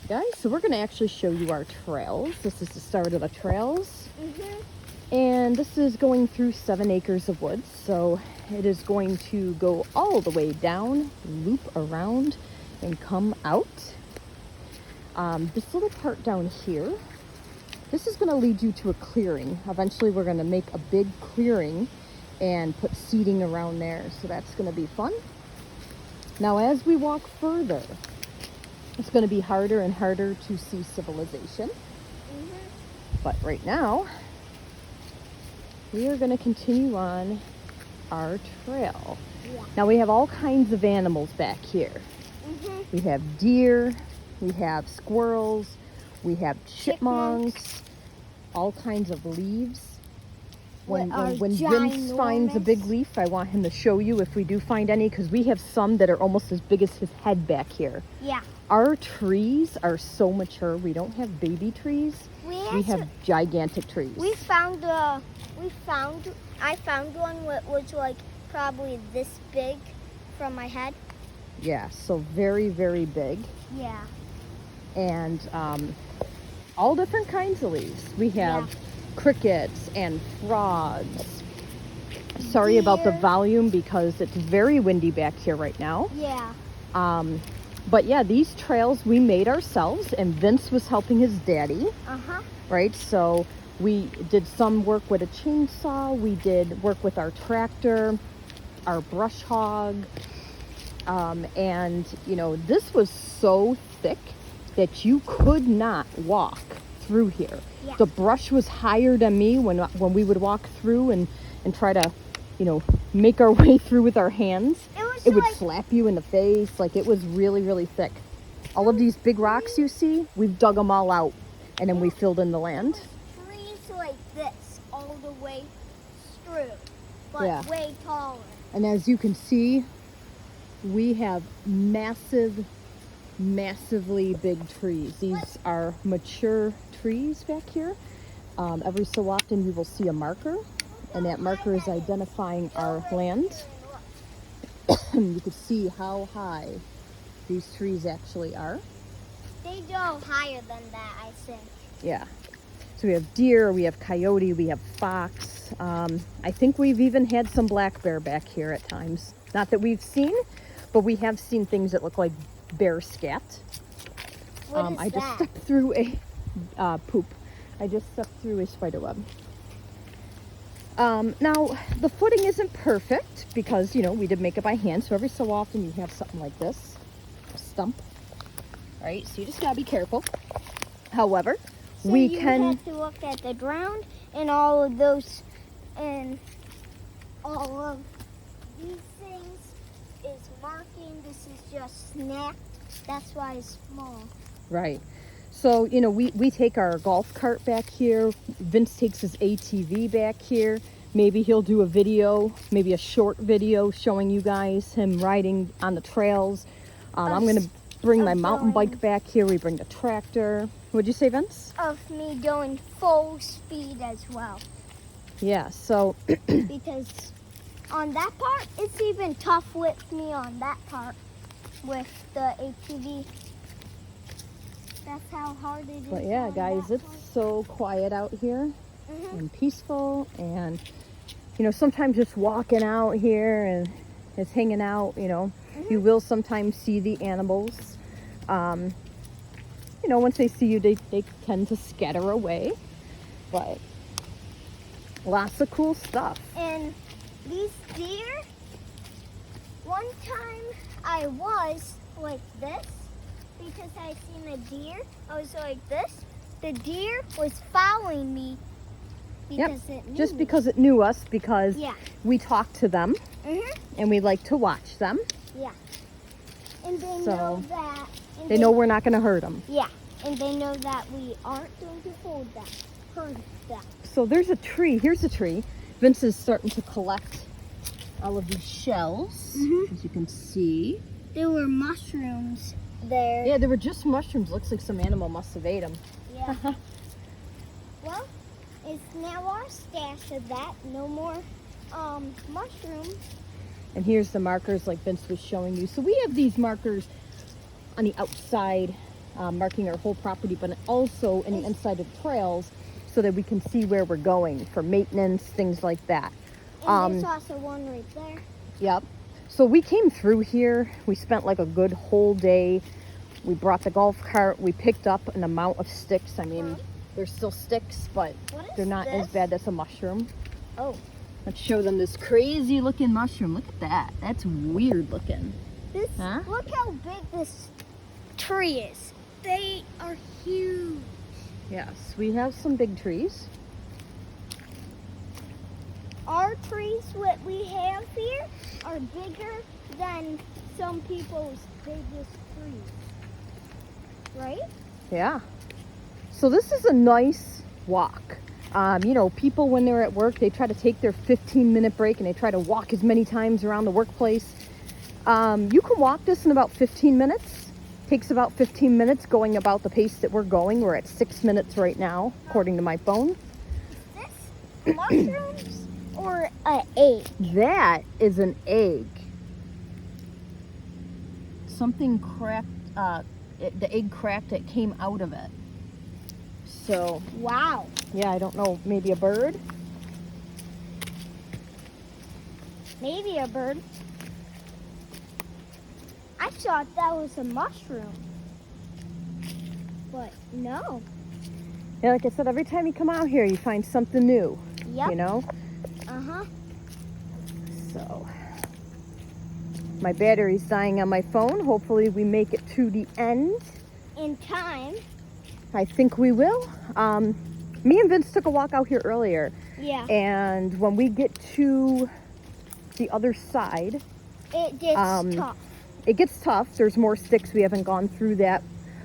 guys, so we're going to actually show you our trails. This is the start of the trails. And this is going through 7 acres of woods. So it is going to go all the way down, loop around, and come out. This little part down here, this is going to lead you to a clearing. Eventually we're going to make a big clearing and put seating around there. So that's going to be fun. Now as we walk further, it's going to be harder and harder to see civilization. But right now, we are going to continue on our trail. Now we have all kinds of animals back here. We have deer, we have squirrels, we have chipmunks, all kinds of leaves. When Vince finds a big leaf, I want him to show you if we do find any, because we have some that are almost as big as his head back here. Yeah. Our trees are so mature. We don't have baby trees. We have gigantic trees. I found one that was like probably this big from my head. Yeah, so very, very big. Yeah. And all different kinds of leaves. We have crickets and frogs. Sorry about the volume because it's very windy back here right now. Yeah. But yeah, these trails we made ourselves, and Vince was helping his daddy. Right, so we did some work with a chainsaw. We did work with our tractor, our brush hog. And you know, this was so thick that you could not walk through here. Yeah. The brush was higher than me when we would walk through and try to, you know, make our way through with our hands. It would slap you in the face. Like, it was really, really thick. All of these big rocks you see, we've dug them all out, and then we filled in the land. Trees like this all the way through, but way taller. And as you can see, we have massively big trees. These are mature trees back here. Every so often you will see a marker, and that marker is identifying our land. You can see how high these trees actually are. They go higher than that, I think. Yeah. So we have deer, we have coyote, we have fox. I think we've even had some black bear back here at times. Not that we've seen, but we have seen things that look like bear scat. I just stepped through a poop. I just stepped through a spider web. Now, the footing isn't perfect because, you know, we did make it by hand. So every so often you have something like this, a stump, right? So you just gotta be careful. However, so you have to look at the ground and all of those, and all of these things is marking. This is just snapped. That's why it's small. Right. So, you know, we take our golf cart back here. Vince takes his ATV back here. Maybe he'll do a video, maybe a short video showing you guys him riding on the trails. I'm going to bring my mountain bike back here. We bring the tractor. What'd you say, Vince? Of me going full speed as well. Yeah, so... because on that part, it's even tough with me on that part with the ATV. That's how hard it is. But yeah, guys, it's so quiet out here and peaceful. And, you know, sometimes just walking out here and just hanging out, you know, you will sometimes see the animals. You know, once they see you, they tend to scatter away. But lots of cool stuff. And these deer, one time I was like this. Because I seen a deer, I was like this. The deer was following me because it knew just because it knew us, because we talk to them and we like to watch them. Yeah. And they know that. They know we're not going to hurt them. Yeah. And they know that we aren't going to hurt them. So there's a tree. Here's a tree. Vince is starting to collect all of these shells, as you can see. There were mushrooms there. Yeah, there were just mushrooms. Looks like some animal must have ate them. Yeah. Well, it's now our stash of that. No more mushrooms. And here's the markers like Vince was showing you. So we have these markers on the outside marking our whole property, but also any inside of trails so that we can see where we're going for maintenance, things like that. And there's also one right there. Yep. So we came through here. We spent like a good whole day. We brought the golf cart. We picked up an amount of sticks. I mean, they're still sticks, but What is they're not as this? bad as a mushroom. Oh, Let's show them this crazy looking mushroom. Look at that. That's weird looking. this. Huh? Look how big this tree is. They are huge. Yes, we have some big trees. Our trees, what we have here, are bigger than some people's biggest trees. Right? Yeah. So this is a nice walk. You know, people when they're at work, they try to take their 15-minute break and they try to walk as many times around the workplace. You can walk this in about 15 minutes. Takes about 15 minutes going about the pace that we're going. We're at 6 minutes right now, according to my phone. Is this mushrooms or an egg? That is an egg. Something cracked, the egg cracked, it came out of it. So, Wow. yeah, I don't know, maybe a bird? Maybe a bird. I thought that was a mushroom. But no. Yeah, like I said, every time you come out here, you find something new, Yep. you know? Uh-huh. So, my battery's dying on my phone. Hopefully we make it to the end. In time. I think we will. Me and Vince took a walk out here earlier, Yeah. and when we get to the other side, It gets tough. it gets tough. There's more sticks. We haven't gone through that,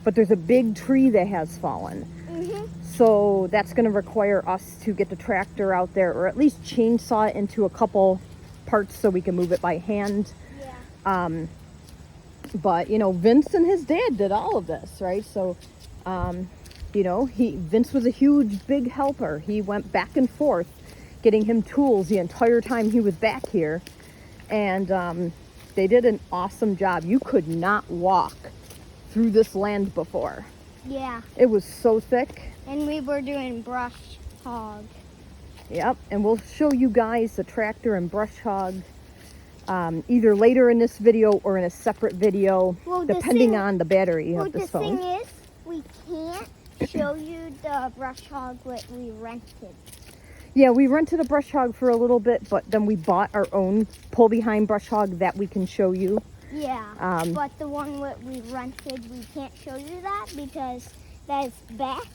but there's a big tree that has fallen. Mm-hmm. So that's going to require us to get the tractor out there, or at least chainsaw it into a couple parts so we can move it by hand. Yeah. But you know, Vince and his dad did all of this, right? So, you know, Vince was a huge, big helper. He went back and forth, getting him tools the entire time he was back here, and they did an awesome job. You could not walk through this land before. Yeah. It was so thick. And we were doing brush hog. Yep, and we'll show you guys the tractor and brush hog either later in this video or in a separate video, Well, the depending thing- on the battery Well, of the this phone. thing is, we can't show you the brush hog what we rented. Yeah, we rented a brush hog for a little bit, but then we bought our own pull-behind brush hog that we can show you. Yeah. But the one what we rented, we can't show you that because that's back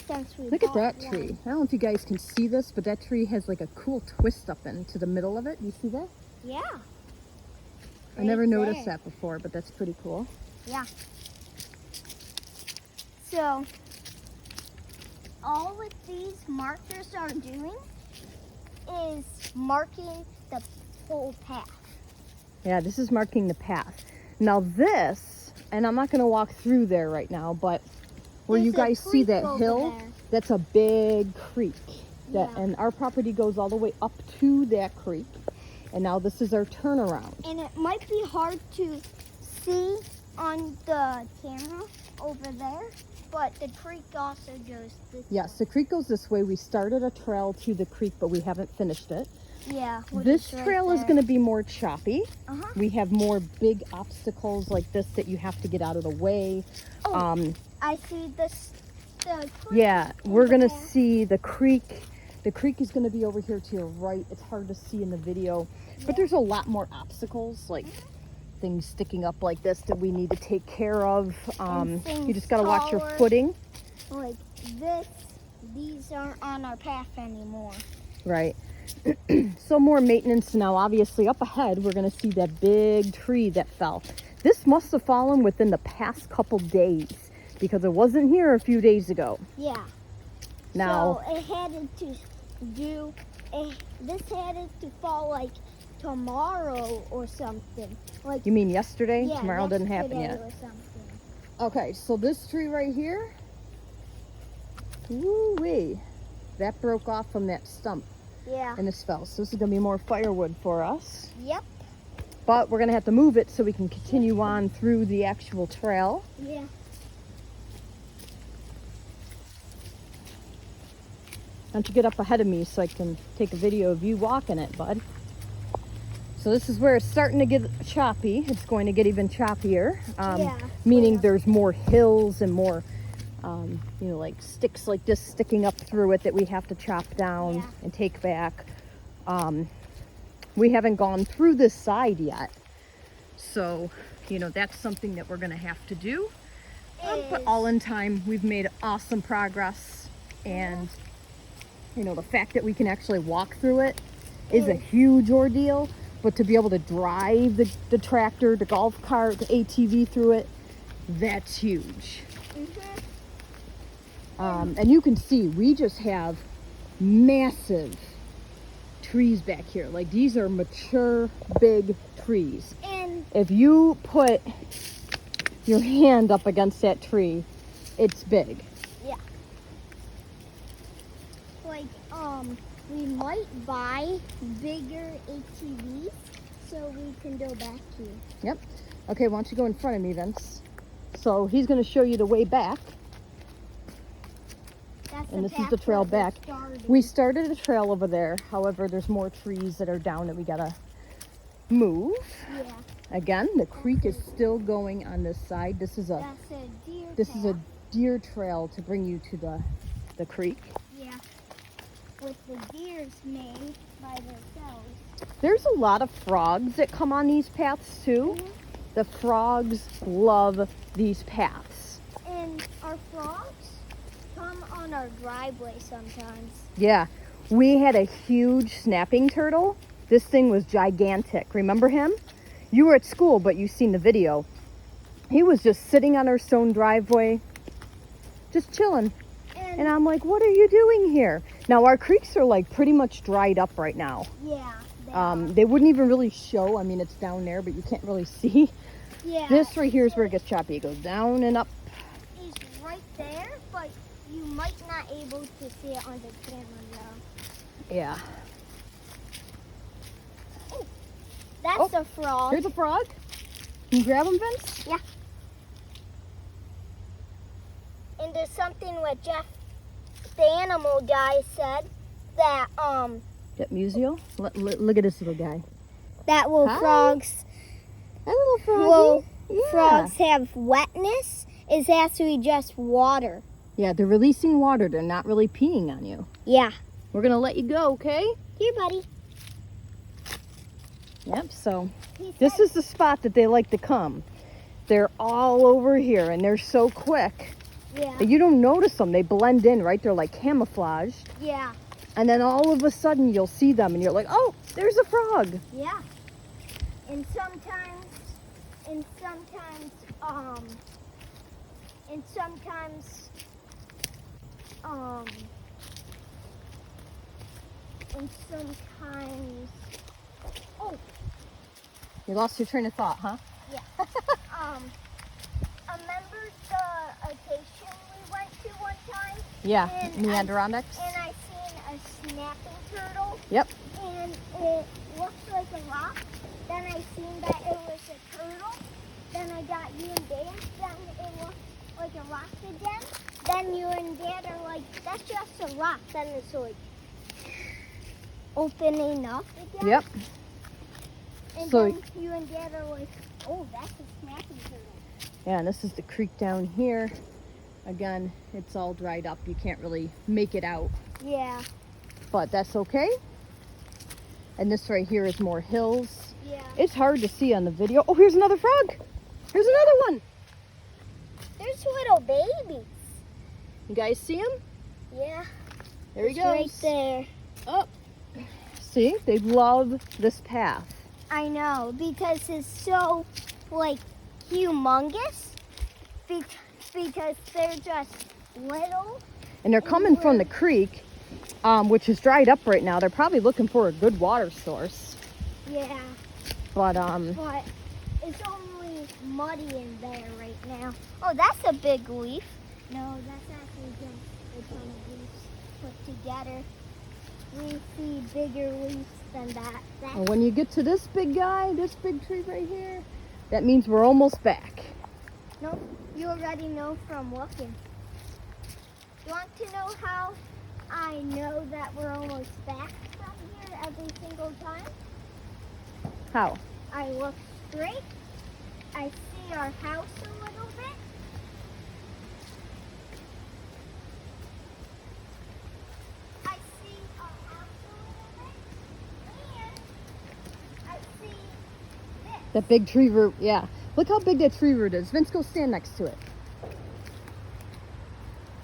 since we Look at bought that one. tree. I don't know if you guys can see this, but that tree has like a cool twist up into the middle of it. You see that? Yeah. I never Right noticed there. that before, but that's pretty cool. Yeah. So, all what these markers are doing is marking the whole path. Yeah, this is marking the path. Now this, and I'm not going to walk through there right now, but where you There's a guys see creek that over hill, there. that's a big creek. That, Yeah. and our property goes all the way up to that creek. And now this is our turnaround. And it might be hard to see on the camera over there, but the creek also goes this Yes, the creek goes this way. We started a trail to the creek, but we haven't finished it. Yeah. which This right trail is there. going to be more choppy. Uh-huh. We have more big obstacles like this that you have to get out of the way. Oh, I see this. The creek Yeah, in we're the going to path. see the creek. The creek is going to be over here to your right. It's hard to see in the video, but there's a lot more obstacles, like things sticking up like this that we need to take care of. You things just got to watch your taller. footing, Like this, these aren't on our path anymore. right? So more maintenance now. Obviously, up ahead, we're going to see that big tree that fell. This must have fallen within the past couple days because it wasn't here a few days ago. Yeah. Now, So it had to do. This had to fall like tomorrow or something. Like you mean yesterday? yeah, Tomorrow didn't happen yesterday yet. or something. Okay, so this tree right here, woo-wee, that broke off from that stump Yeah. and this fell. So this is gonna be more firewood for us. Yep. But we're gonna have to move it so we can continue on through the actual trail. Yeah. don't you get up ahead of me so I can take a video of you walking it, bud. So this is where it's starting to get choppy. It's going to get even choppier, meaning yeah. there's more hills and more, like sticks like this sticking up through it that we have to chop down and take back. We haven't gone through this side yet. So, that's something that we're going to have to do. But all in time, we've made awesome progress. And, the fact that we can actually walk through it is a huge ordeal. But to be able to drive the tractor, the golf cart, the ATV through it, that's huge. And you can see, we just have massive trees back here. Like, these are mature, big trees. And if you put your hand up against that tree, it's big. Yeah. Like, we might buy bigger ATVs so we can go back here. Yep. Okay, why don't you go in front of me, Vince? So he's going to show you the way back. And this is the trail back. We started a trail over there. However, there's more trees that are down that we gotta move. Yeah. Again, the creek is still going on this side. This is a deer trail to bring you to the creek. Yeah. With the deers made by themselves. There's a lot of frogs that come on these paths too. The frogs love these paths. And our frogs come on our driveway sometimes. Yeah, we had a huge snapping turtle. This thing was gigantic. Remember him? You were at school, but you've seen the video. He was just sitting on our stone driveway, just chilling. And I'm like, what are you doing here? Now, our creeks are like pretty much dried up right now. Yeah. They wouldn't even really show. I mean, it's down there, but you can't really see. Yeah. This right here is where it gets choppy. It goes down and up. Is right there, but you might not able to see it on the camera though. Yeah. Oh, that's a frog. Here's a frog. Can you grab him, Vince? Yeah. And there's something what Jeff, the animal guy, said that That Musial? Look at this little guy. that Hi. frogs That little froggy. will Yeah. frogs have wetness is actually just water. Yeah, they're releasing water. They're not really peeing on you. Yeah. We're going to let you go, okay? Here, buddy. Yep, so He this said- is the spot that they like to come. They're all over here, and they're so quick. Yeah. You don't notice them. They blend in, right? They're like camouflaged. Yeah. And then all of a sudden, you'll see them, and you're like, oh, there's a frog. Yeah. And sometimes, and sometimes, um, oh, You lost your train of thought, huh? yeah. Remember the vacation we went to one time? Yeah, And in the Adirondacks. And I seen a snapping turtle. Yep. And it looked like a rock. Then I seen that it was a turtle. Then I got you and Dad. Then it looked like a rock again. Then you and Dad are like, that's just a rock. Then it's like opening up again. Yep. And So- then you and Dad are like, oh, that's a snapping turtle. Yeah, and this is the creek down here. Again, it's all dried up. You can't really make it out, Yeah. but that's okay. And this right here is more hills. Yeah. It's hard to see on the video. Oh, here's another frog. Here's another one. There's little babies. You guys see him? Yeah. There he It's goes. right there. Oh, see, they love this path. I know, because it's so, like, humongous. Because they're just little. And they're coming from the creek, which is dried up right now. They're probably looking for a good water source. Yeah. But But it's only muddy in there right now. Oh, that's a big leaf. No, that's actually just a ton of leaves put together. We see bigger leaves than that. when you get to this big guy, this big tree right here, that means we're almost back. No, you already know from looking. You want to know how I know that we're almost back from here every single time? How? I look straight. I see our house a little bit. I see our house a little bit. And I see this. That big tree root, yeah. Look how big that tree root is. Vince, go stand next to it.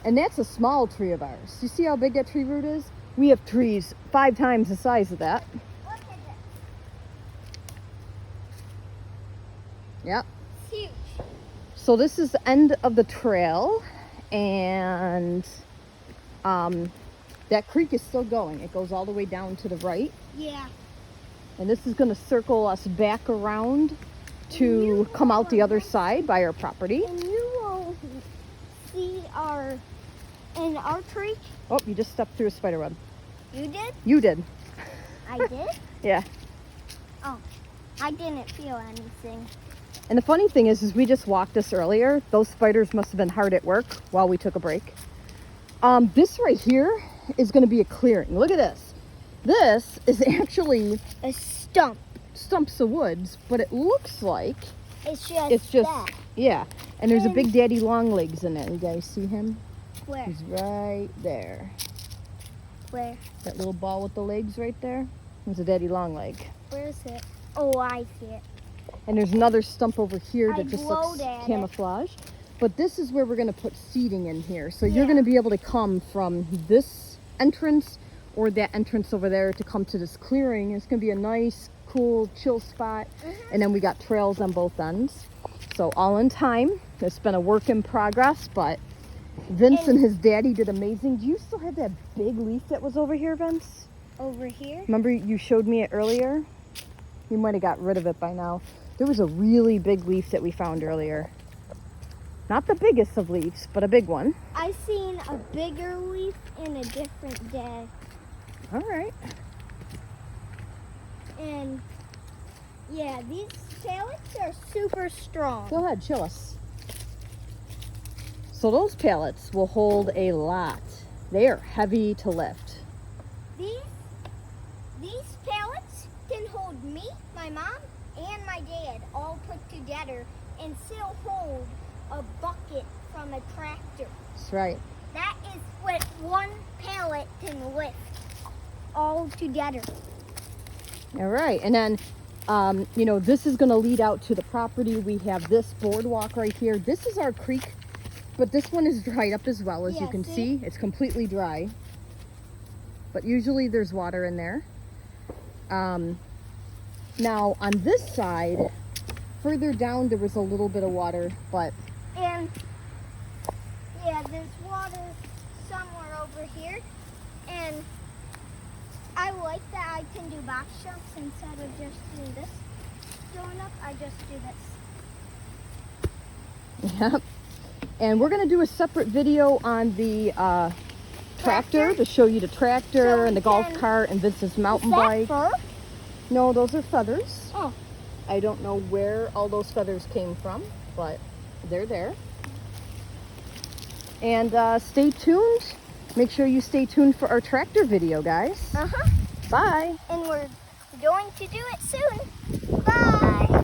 And that's a small tree of ours. You see how big that tree root is? We have trees 5 times the size of that. Look at this. Yep. It's huge. So this is the end of the trail, and that creek is still going. It goes all the way down to the right, Yeah. and this is going to circle us back around to come out the other side by our property. And you will see our creek. Oh, you just stepped through a spider web. You did? You did. I did? Yeah. Oh, I didn't feel anything. And the funny thing is we just walked this earlier. Those spiders must have been hard at work while we took a break. This right here is going to be a clearing. Look at this. This is actually A stump. stumps of woods, but it looks like It's just it's just, that. yeah. And there's a And- big daddy long legs in there. You guys see him? Where? He's right there. Where? That little ball with the legs right there. There's a daddy long leg. Where is it? Oh, I see it. And there's another stump over here I that just looks blowed at it. camouflage. But this is where we're going to put seating in here. So you're Yeah. going to be able to come from this entrance or that entrance over there to come to this clearing. It's going to be a nice, cool, chill spot. And then we got trails on both ends. So all in time. It's been a work in progress, but Vince and his daddy did amazing. Do you still have that big leaf that was over here, Vince? Over here? Remember you showed me it earlier? You might have got rid of it by now. There was a really big leaf that we found earlier. Not the biggest of leaves, but a big one. I seen a bigger leaf in a different day. All right. And yeah, these pallets are super strong. Go ahead, show us. So those pallets will hold a lot. They are heavy to lift. These pallets can hold me, my mom, and my dad all put together and still hold a bucket from a tractor. That's right. That is what one pallet can lift all together. All right. And then, you know, this is going to lead out to the property. We have this boardwalk right here. This is our creek, but this one is dried up as well, as you Yeah, can see? see. It's completely dry. But usually there's water in there. Now, on this side, further down, there was a little bit of water, but And yeah, there's water somewhere over here. And I like that I can do box jumps instead of just doing this. Going up, I just do this. Yep. And we're going to do a separate video on the tractor Tractor? to show you the tractor So and the we golf can- cart and Vince's mountain Is that bike. fur? No, those are feathers. Oh. I don't know where all those feathers came from, but they're there. And stay tuned. Make sure you stay tuned for our tractor video, guys. Uh-huh. Bye. And we're going to do it soon. Bye.